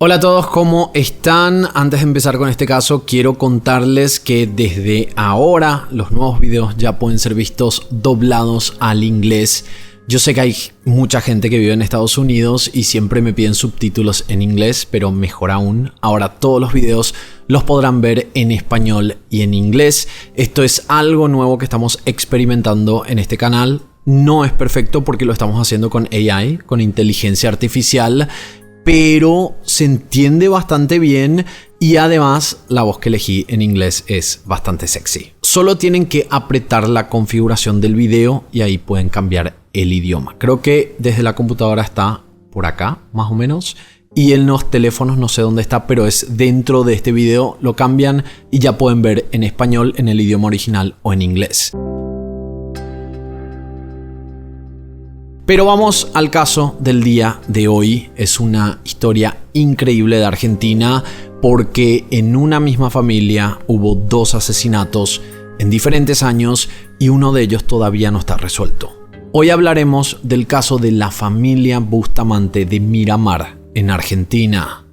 Hola a todos, ¿cómo están? Antes de empezar con este caso, quiero contarles que desde ahora los nuevos videos ya pueden ser vistos doblados al inglés. Yo sé que hay mucha gente que vive en Estados Unidos y siempre me piden subtítulos en inglés, pero mejor aún, ahora todos los videos los podrán ver en español y en inglés. Esto es algo nuevo que estamos experimentando en este canal. No es perfecto porque lo estamos haciendo con AI, con inteligencia artificial, pero se entiende bastante bien y además la voz que elegí en inglés es bastante sexy. Solo tienen que apretar la configuración del video y ahí pueden cambiar el idioma. Creo que desde la computadora está por acá, más o menos. Y en los teléfonos no sé dónde está, pero es dentro de este video. Lo cambian y ya pueden ver en español, en el idioma original o en inglés. Pero vamos al caso del día de hoy. Es una historia increíble de Argentina porque en una misma familia hubo dos asesinatos en diferentes años y uno de ellos todavía no está resuelto. Hoy hablaremos del caso de la familia Bustamante de Miramar en Argentina.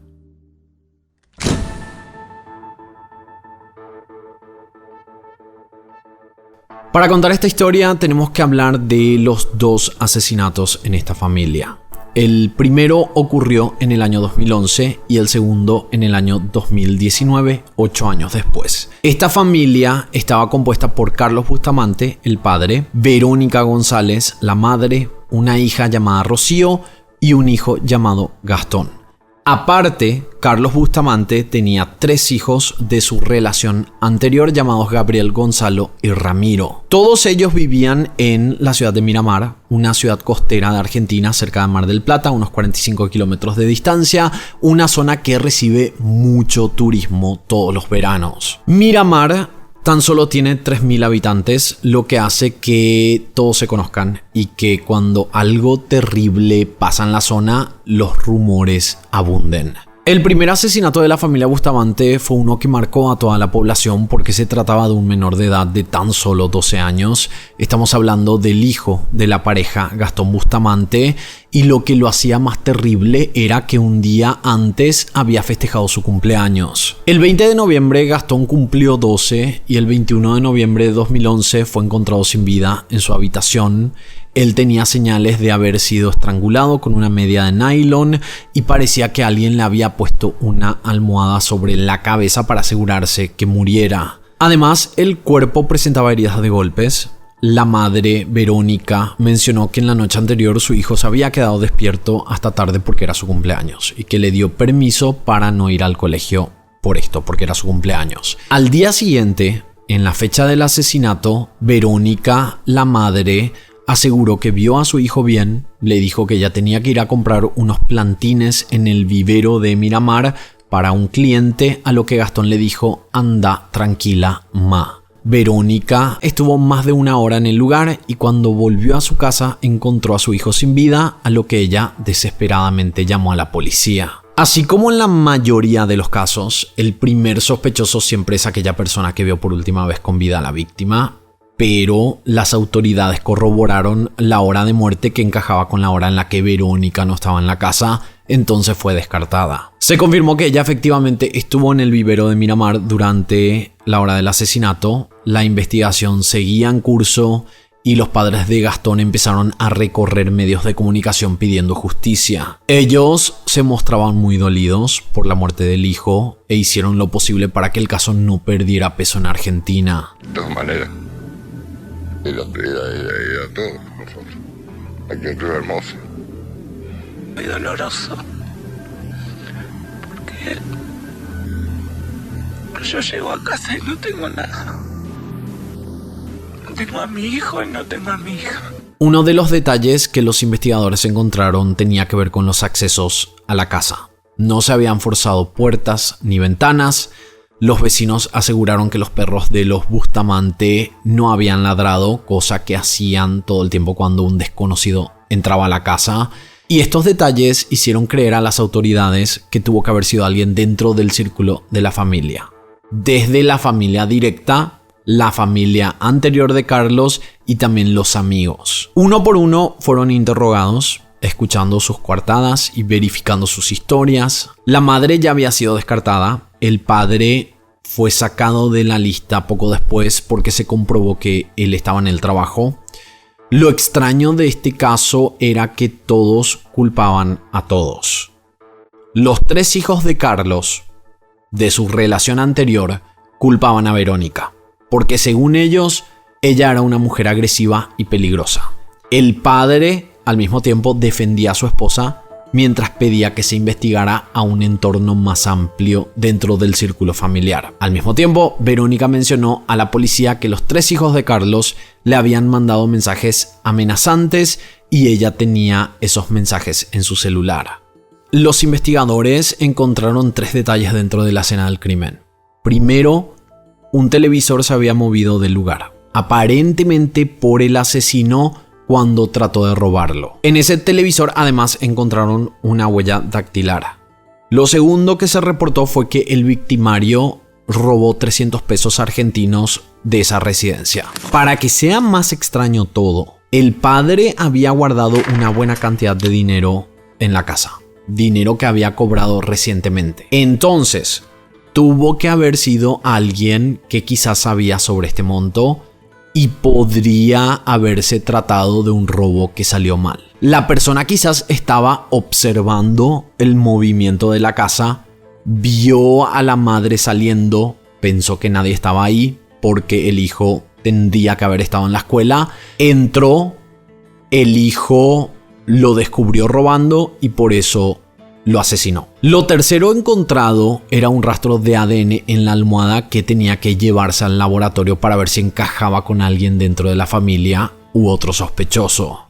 Para contar esta historia tenemos que hablar de los dos asesinatos en esta familia. El primero ocurrió en el año 2011 y el segundo en el año 2019, 8 años después. Esta familia estaba compuesta por Carlos Bustamante, el padre, Verónica González, la madre, una hija llamada Rocío y un hijo llamado Gastón. Aparte, Carlos Bustamante tenía 3 hijos de su relación anterior llamados Gabriel, Gonzalo y Ramiro. Todos ellos vivían en la ciudad de Miramar, una ciudad costera de Argentina cerca de Mar del Plata, unos 45 kilómetros de distancia, una zona que recibe mucho turismo todos los veranos. Miramar tan solo tiene 3.000 habitantes, lo que hace que todos se conozcan y que cuando algo terrible pasa en la zona, los rumores abunden. El primer asesinato de la familia Bustamante fue uno que marcó a toda la población porque se trataba de un menor de edad de tan solo 12 años. Estamos hablando del hijo de la pareja, Gastón Bustamante, y lo que lo hacía más terrible era que un día antes había festejado su cumpleaños. El 20 de noviembre Gastón cumplió 12 y el 21 de noviembre de 2011 fue encontrado sin vida en su habitación. Él tenía señales de haber sido estrangulado con una media de nylon y parecía que alguien le había puesto una almohada sobre la cabeza para asegurarse que muriera. Además, el cuerpo presentaba heridas de golpes. La madre, Verónica, mencionó que en la noche anterior su hijo se había quedado despierto hasta tarde porque era su cumpleaños y que le dio permiso para no ir al colegio por esto, porque era su cumpleaños. Al día siguiente, en la fecha del asesinato, Verónica, la madre, aseguró que vio a su hijo bien, le dijo que ella tenía que ir a comprar unos plantines en el vivero de Miramar para un cliente, a lo que Gastón le dijo: anda tranquila, ma. Verónica estuvo más de 1 hora en el lugar y cuando volvió a su casa encontró a su hijo sin vida, a lo que ella desesperadamente llamó a la policía. Así como en la mayoría de los casos, el primer sospechoso siempre es aquella persona que vio por última vez con vida a la víctima, pero las autoridades corroboraron la hora de muerte que encajaba con la hora en la que Verónica no estaba en la casa, entonces fue descartada. Se confirmó que ella efectivamente estuvo en el vivero de Miramar durante la hora del asesinato. La investigación seguía en curso y los padres de Gastón empezaron a recorrer medios de comunicación pidiendo justicia. Ellos se mostraban muy dolidos por la muerte del hijo e hicieron lo posible para que el caso no perdiera peso en Argentina. De todas maneras, era todos nosotros. Aquí en Río Hermoso. Muy doloroso. Porque yo llego a casa y no tengo nada. No tengo a mi hijo y no tengo a mi hija. Uno de los detalles que los investigadores encontraron tenía que ver con los accesos a la casa. No se habían forzado puertas ni ventanas. Los vecinos aseguraron que los perros de los Bustamante no habían ladrado, cosa que hacían todo el tiempo cuando un desconocido entraba a la casa. Y estos detalles hicieron creer a las autoridades que tuvo que haber sido alguien dentro del círculo de la familia. Desde la familia directa, la familia anterior de Carlos y también los amigos. Uno por uno fueron interrogados. escuchando sus coartadas y verificando sus historias. La madre ya había sido descartada. El padre fue sacado de la lista poco después porque se comprobó que él estaba en el trabajo. Lo extraño de este caso era que todos culpaban a todos. Los 3 hijos de Carlos, de su relación anterior, culpaban a Verónica, porque según ellos, ella era una mujer agresiva y peligrosa. El padre, al mismo tiempo, defendía a su esposa mientras pedía que se investigara a un entorno más amplio dentro del círculo familiar. Al mismo tiempo, Verónica mencionó a la policía que los 3 hijos de Carlos le habían mandado mensajes amenazantes y ella tenía esos mensajes en su celular. Los investigadores encontraron 3 detalles dentro de la escena del crimen. Primero, un televisor se había movido del lugar, aparentemente por el asesino cuando trató de robarlo. En ese televisor además encontraron una huella dactilar. Lo segundo que se reportó fue que el victimario robó 300 pesos argentinos de esa residencia. Para que sea más extraño todo, el padre había guardado una buena cantidad de dinero en la casa. Dinero que había cobrado recientemente. Entonces, tuvo que haber sido alguien que quizás sabía sobre este monto y podría haberse tratado de un robo que salió mal. La persona quizás estaba observando el movimiento de la casa, vio a la madre saliendo, pensó que nadie estaba ahí porque el hijo tendría que haber estado en la escuela, entró, el hijo lo descubrió robando y por eso lo asesinó. Lo tercero encontrado era un rastro de ADN en la almohada que tenía que llevarse al laboratorio para ver si encajaba con alguien dentro de la familia u otro sospechoso.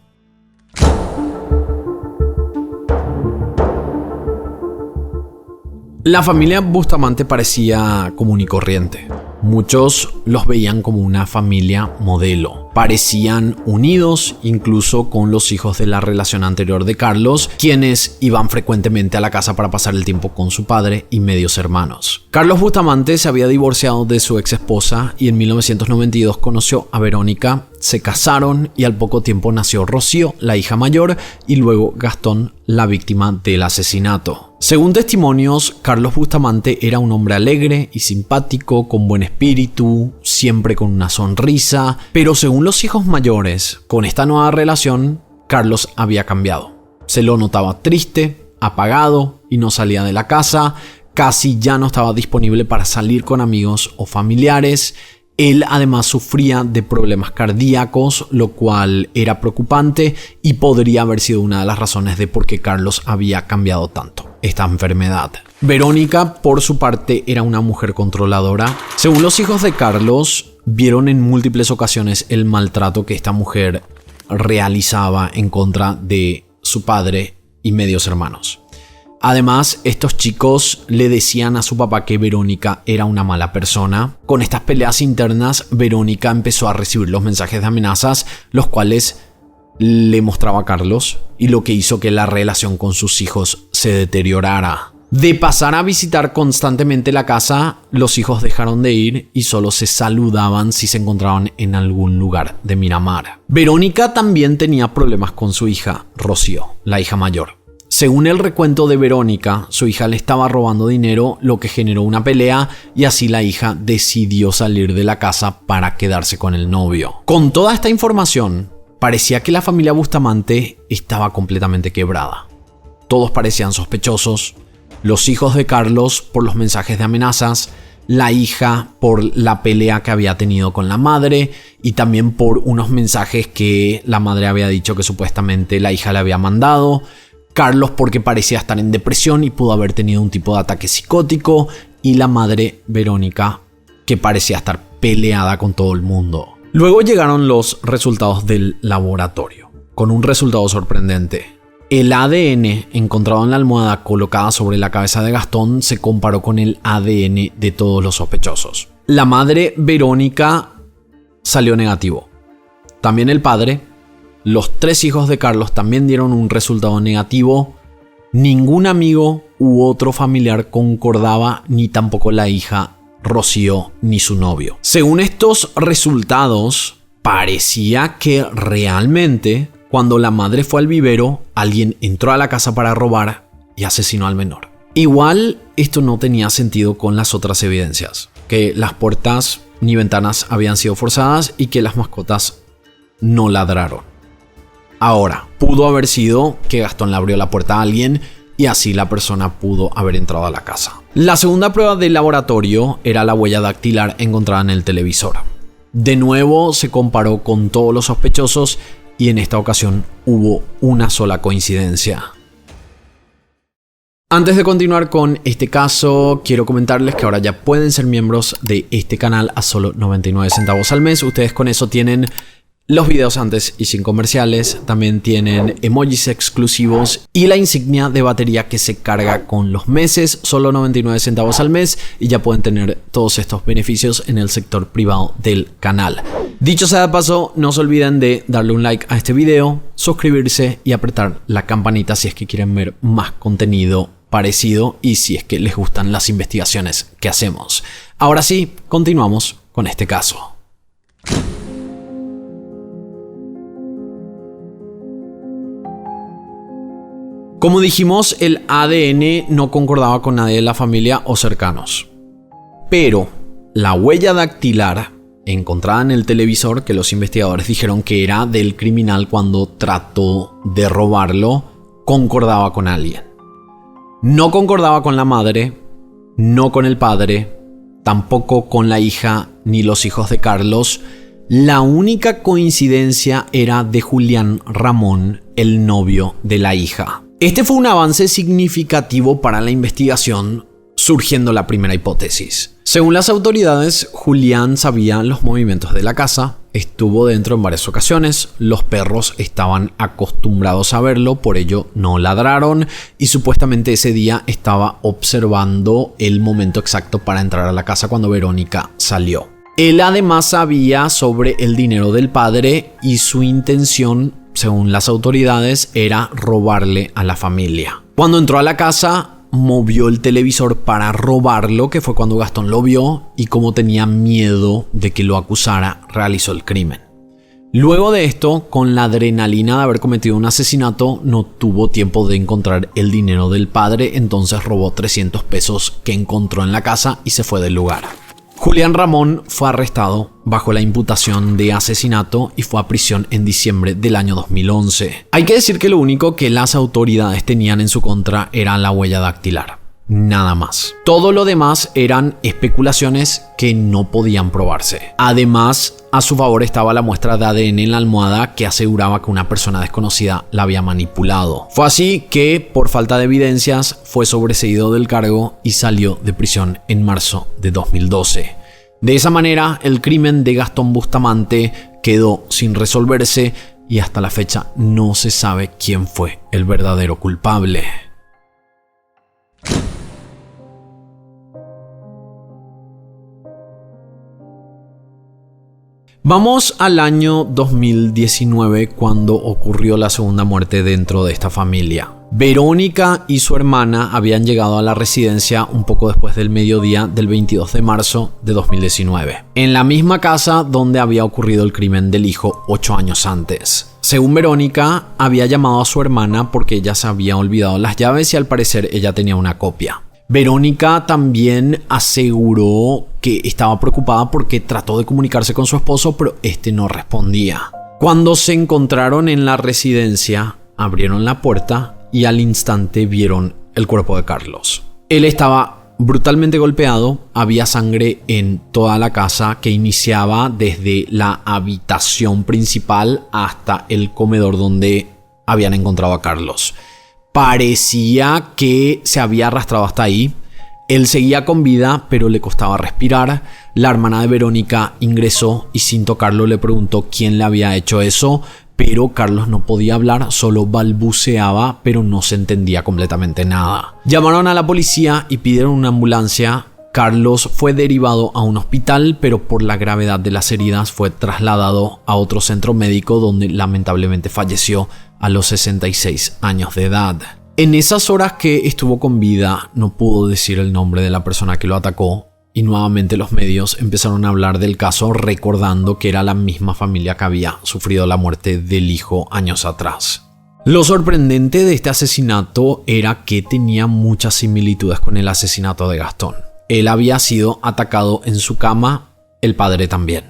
La familia Bustamante parecía común y corriente. Muchos los veían como una familia modelo. Parecían unidos incluso con los hijos de la relación anterior de Carlos, quienes iban frecuentemente a la casa para pasar el tiempo con su padre y medios hermanos. Carlos Bustamante se había divorciado de su ex esposa y en 1992 conoció a Verónica, se casaron y al poco tiempo nació Rocío, la hija mayor, y luego Gastón, la víctima del asesinato. Según testimonios, Carlos Bustamante era un hombre alegre y simpático, con buen espíritu, siempre con una sonrisa, pero según los hijos mayores, con esta nueva relación, Carlos había cambiado. Se lo notaba triste, apagado y no salía de la casa, casi ya no estaba disponible para salir con amigos o familiares. Él además sufría de problemas cardíacos, lo cual era preocupante y podría haber sido una de las razones de por qué Carlos había cambiado tanto esta enfermedad. Verónica, por su parte, era una mujer controladora. Según los hijos de Carlos, vieron en múltiples ocasiones el maltrato que esta mujer realizaba en contra de su padre y medios hermanos. Además, estos chicos le decían a su papá que Verónica era una mala persona. Con estas peleas internas, Verónica empezó a recibir los mensajes de amenazas, los cuales le mostraba a Carlos, y lo que hizo que la relación con sus hijos se deteriorara. De pasar a visitar constantemente la casa, los hijos dejaron de ir y solo se saludaban si se encontraban en algún lugar de Miramar. Verónica también tenía problemas con su hija, Rocío, la hija mayor. Según el recuento de Verónica, su hija le estaba robando dinero, lo que generó una pelea y así la hija decidió salir de la casa para quedarse con el novio. Con toda esta información, parecía que la familia Bustamante estaba completamente quebrada. Todos parecían sospechosos, los hijos de Carlos por los mensajes de amenazas, la hija por la pelea que había tenido con la madre y también por unos mensajes que la madre había dicho que supuestamente la hija le había mandado. Carlos porque parecía estar en depresión y pudo haber tenido un tipo de ataque psicótico, y la madre Verónica que parecía estar peleada con todo el mundo. Luego llegaron los resultados del laboratorio, con un resultado sorprendente. El ADN encontrado en la almohada colocada sobre la cabeza de Gastón se comparó con el ADN de todos los sospechosos. La madre Verónica salió negativo. También el padre. Los 3 hijos de Carlos también dieron un resultado negativo. Ningún amigo u otro familiar concordaba, ni tampoco la hija Rocío ni su novio. Según estos resultados, parecía que realmente Cuando la madre fue al vivero, alguien entró a la casa para robar y asesinó al menor. Igual, esto no tenía sentido con las otras evidencias, que las puertas ni ventanas habían sido forzadas y que las mascotas no ladraron. Ahora, pudo haber sido que Gastón le abrió la puerta a alguien y así la persona pudo haber entrado a la casa. La segunda prueba del laboratorio era la huella dactilar encontrada en el televisor. De nuevo se comparó con todos los sospechosos y en esta ocasión hubo una sola coincidencia. Antes de continuar con este caso, quiero comentarles que ahora ya pueden ser miembros de este canal a solo 99 centavos al mes. Ustedes con eso tienen los videos antes y sin comerciales, también tienen emojis exclusivos y la insignia de batería que se carga con los meses, solo 99 centavos al mes, y ya pueden tener todos estos beneficios en el sector privado del canal. Dicho sea de paso, no se olviden de darle un like a este video, suscribirse y apretar la campanita si es que quieren ver más contenido parecido y si es que les gustan las investigaciones que hacemos. Ahora sí, continuamos con este caso. Como dijimos, el ADN no concordaba con nadie de la familia o cercanos. Pero la huella dactilar encontrada en el televisor, que los investigadores dijeron que era del criminal cuando trató de robarlo, concordaba con alguien. No concordaba con la madre, no con el padre, tampoco con la hija ni los hijos de Carlos. La única coincidencia era de Julián Ramón, el novio de la hija. Este fue un avance significativo para la investigación, surgiendo la primera hipótesis. Según las autoridades, Julián sabía los movimientos de la casa, estuvo dentro en varias ocasiones, los perros estaban acostumbrados a verlo, por ello no ladraron y supuestamente ese día estaba observando el momento exacto para entrar a la casa cuando Verónica salió. Él además sabía sobre el dinero del padre y su intención, según las autoridades, era robarle a la familia. Cuando entró a la casa, movió el televisor para robarlo, que fue cuando Gastón lo vio, y como tenía miedo de que lo acusara, realizó el crimen. Luego de esto, con la adrenalina de haber cometido un asesinato, no tuvo tiempo de encontrar el dinero del padre, entonces robó 300 pesos que encontró en la casa y se fue del lugar. Julián Ramón fue arrestado bajo la imputación de asesinato y fue a prisión en diciembre del año 2011. Hay que decir que lo único que las autoridades tenían en su contra era la huella dactilar. Nada más. Todo lo demás eran especulaciones que no podían probarse. Además, a su favor estaba la muestra de ADN en la almohada que aseguraba que una persona desconocida la había manipulado. Fue así que, por falta de evidencias, fue sobreseído del cargo y salió de prisión en marzo de 2012. De esa manera, el crimen de Gastón Bustamante quedó sin resolverse y hasta la fecha no se sabe quién fue el verdadero culpable. Vamos al año 2019 cuando ocurrió la segunda muerte dentro de esta familia. Verónica y su hermana habían llegado a la residencia un poco después del mediodía del 22 de marzo de 2019, en la misma casa donde había ocurrido el crimen del hijo 8 años antes. Según Verónica, había llamado a su hermana porque ella se había olvidado las llaves y al parecer ella tenía una copia. Verónica también aseguró que estaba preocupada porque trató de comunicarse con su esposo, pero este no respondía. Cuando se encontraron en la residencia, abrieron la puerta y al instante vieron el cuerpo de Carlos. Él estaba brutalmente golpeado, había sangre en toda la casa que iniciaba desde la habitación principal hasta el comedor donde habían encontrado a Carlos. Parecía que se había arrastrado hasta ahí. Él seguía con vida, pero le costaba respirar. La hermana de Verónica ingresó y sin tocarlo le preguntó quién le había hecho eso, pero Carlos no podía hablar, solo balbuceaba, pero no se entendía completamente nada. Llamaron a la policía y pidieron una ambulancia. Carlos fue derivado a un hospital, pero por la gravedad de las heridas fue trasladado a otro centro médico donde lamentablemente falleció a los 66 años de edad. En esas horas que estuvo con vida no pudo decir el nombre de la persona que lo atacó y nuevamente los medios empezaron a hablar del caso recordando que era la misma familia que había sufrido la muerte del hijo años atrás. Lo sorprendente de este asesinato era que tenía muchas similitudes con el asesinato de Gastón. Él había sido atacado en su cama, el padre también.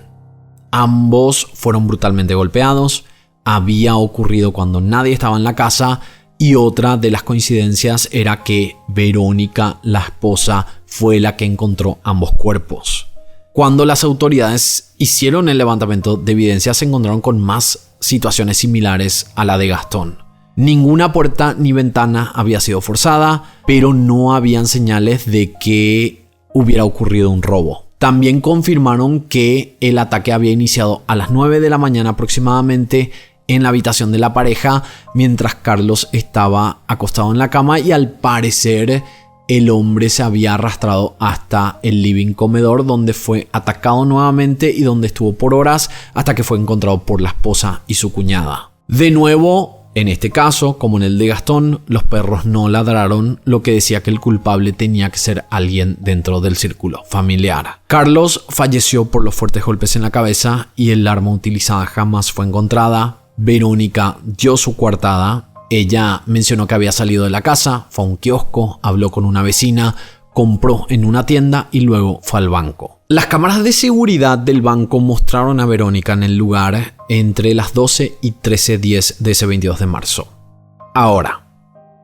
Ambos fueron brutalmente golpeados, había ocurrido cuando nadie estaba en la casa y otra de las coincidencias era que Verónica, la esposa, fue la que encontró ambos cuerpos. Cuando las autoridades hicieron el levantamiento de evidencia se encontraron con más situaciones similares a la de Gastón. Ninguna puerta ni ventana había sido forzada, pero no habían señales de que hubiera ocurrido un robo. También confirmaron que el ataque había iniciado a las 9 de la mañana aproximadamente en la habitación de la pareja, mientras Carlos estaba acostado en la cama y al parecer el hombre se había arrastrado hasta el living comedor donde fue atacado nuevamente y donde estuvo por horas hasta que fue encontrado por la esposa y su cuñada. De nuevo, en este caso, como en el de Gastón, los perros no ladraron, lo que decía que el culpable tenía que ser alguien dentro del círculo familiar. Carlos falleció por los fuertes golpes en la cabeza y el arma utilizada jamás fue encontrada. Verónica dio su coartada. Ella mencionó que había salido de la casa, fue a un kiosco, habló con una vecina, compró en una tienda y luego fue al banco. Las cámaras de seguridad del banco mostraron a Verónica en el lugar entre las 12 y 13:10 de ese 22 de marzo. Ahora,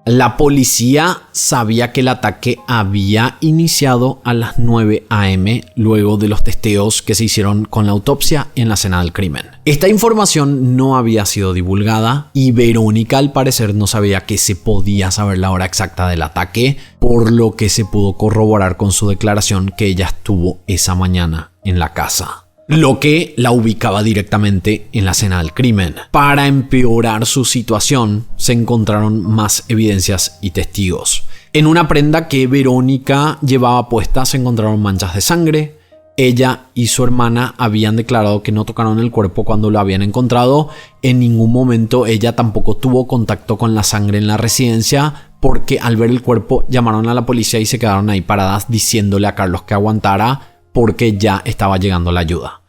la policía sabía que el ataque había iniciado a las 9 a.m. luego de los testeos que se hicieron con la autopsia en la escena del crimen. Esta información no había sido divulgada y Verónica al parecer no sabía que se podía saber la hora exacta del ataque, por lo que se pudo corroborar con su declaración que ella estuvo esa mañana en la casa, lo que la ubicaba directamente en la escena del crimen. Para empeorar su situación, se encontraron más evidencias y testigos. En una prenda que Verónica llevaba puesta se encontraron manchas de sangre. Ella y su hermana habían declarado que no tocaron el cuerpo cuando lo habían encontrado. En ningún momento ella tampoco tuvo contacto con la sangre en la residencia, porque al ver el cuerpo llamaron a la policía y se quedaron ahí paradas diciéndole a Carlos que aguantara porque ya estaba llegando la ayuda.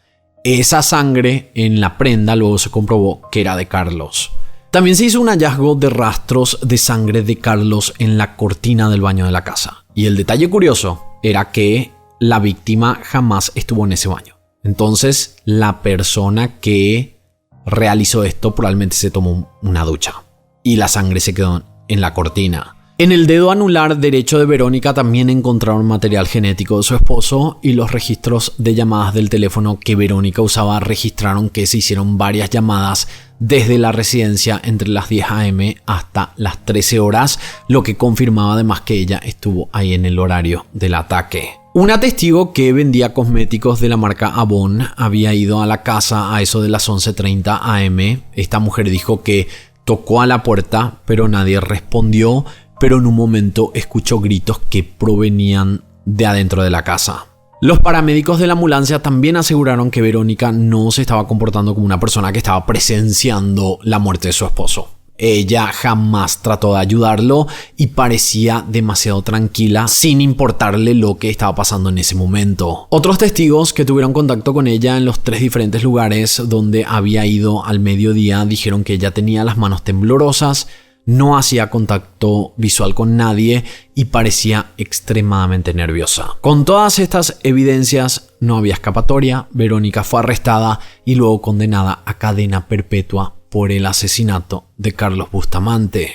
Esa sangre en la prenda luego se comprobó que era de Carlos. También se hizo un hallazgo de rastros de sangre de Carlos en la cortina del baño de la casa. Y el detalle curioso era que la víctima jamás estuvo en ese baño. Entonces, la persona que realizó esto probablemente se tomó una ducha y la sangre se quedó en la cortina. En el dedo anular derecho de Verónica también encontraron material genético de su esposo y los registros de llamadas del teléfono que Verónica usaba registraron que se hicieron varias llamadas desde la residencia entre las 10 a.m. hasta las 13 horas, lo que confirmaba además que ella estuvo ahí en el horario del ataque. Una testigo que vendía cosméticos de la marca Avon había ido a la casa a eso de las 11:30 a.m. Esta mujer dijo que tocó a la puerta, pero nadie respondió, pero en un momento escuchó gritos que provenían de adentro de la casa. Los paramédicos de la ambulancia también aseguraron que Verónica no se estaba comportando como una persona que estaba presenciando la muerte de su esposo. Ella jamás trató de ayudarlo y parecía demasiado tranquila sin importarle lo que estaba pasando en ese momento. Otros testigos que tuvieron contacto con ella en los 3 diferentes lugares donde había ido al mediodía dijeron que ella tenía las manos temblorosas, no hacía contacto visual con nadie y parecía extremadamente nerviosa. Con todas estas evidencias no había escapatoria. Verónica fue arrestada y luego condenada a cadena perpetua por el asesinato de Carlos Bustamante.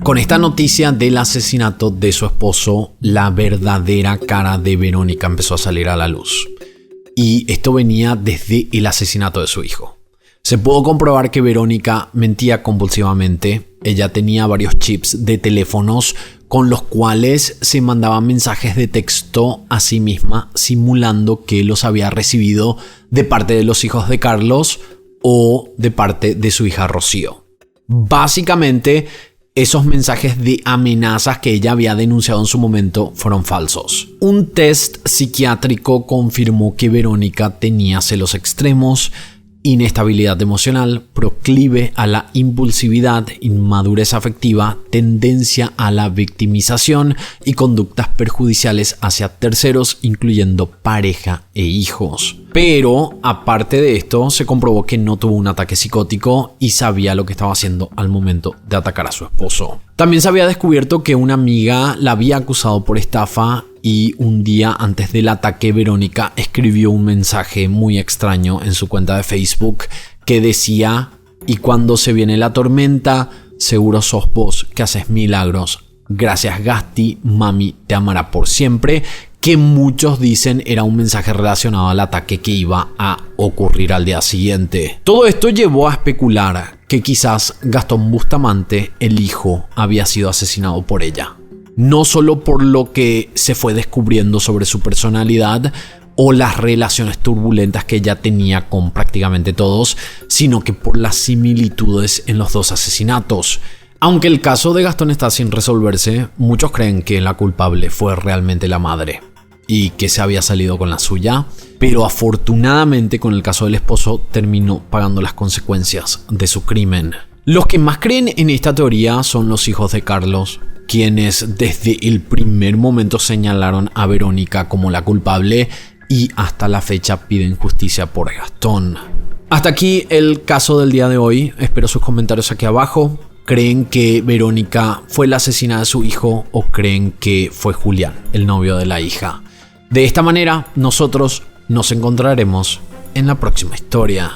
Con esta noticia del asesinato de su esposo, la verdadera cara de Verónica empezó a salir a la luz. Y esto venía desde el asesinato de su hijo. Se pudo comprobar que Verónica mentía compulsivamente. Ella tenía varios chips de teléfonos con los cuales se mandaban mensajes de texto a sí misma simulando que los había recibido de parte de los hijos de Carlos o de parte de su hija Rocío. Básicamente, esos mensajes de amenazas que ella había denunciado en su momento fueron falsos. Un test psiquiátrico confirmó que Verónica tenía celos extremos inestabilidad emocional, proclive a la impulsividad, inmadurez afectiva, tendencia a la victimización y conductas perjudiciales hacia terceros, incluyendo pareja e hijos. Pero, aparte de esto, se comprobó que no tuvo un ataque psicótico y sabía lo que estaba haciendo al momento de atacar a su esposo. También se había descubierto que una amiga la había acusado por estafa y un día antes del ataque Verónica escribió un mensaje muy extraño en su cuenta de Facebook que decía: "Y cuando se viene la tormenta, seguro sos vos que haces milagros. Gracias Gasti, mami te amará por siempre", que muchos dicen era un mensaje relacionado al ataque que iba a ocurrir al día siguiente. Todo esto llevó a especular que quizás Gastón Bustamante, el hijo, había sido asesinado por ella. No solo por lo que se fue descubriendo sobre su personalidad o las relaciones turbulentas que ella tenía con prácticamente todos, sino que por las similitudes en los dos asesinatos. Aunque el caso de Gastón está sin resolverse, muchos creen que la culpable fue realmente la madre y que se había salido con la suya, pero afortunadamente con el caso del esposo terminó pagando las consecuencias de su crimen. Los que más creen en esta teoría son los hijos de Carlos, quienes desde el primer momento señalaron a Verónica como la culpable y hasta la fecha piden justicia por Gastón. Hasta aquí el caso del día de hoy. Espero sus comentarios aquí abajo. ¿Creen que Verónica fue la asesina de su hijo o creen que fue Julián, el novio de la hija? De esta manera, nosotros nos encontraremos en la próxima historia.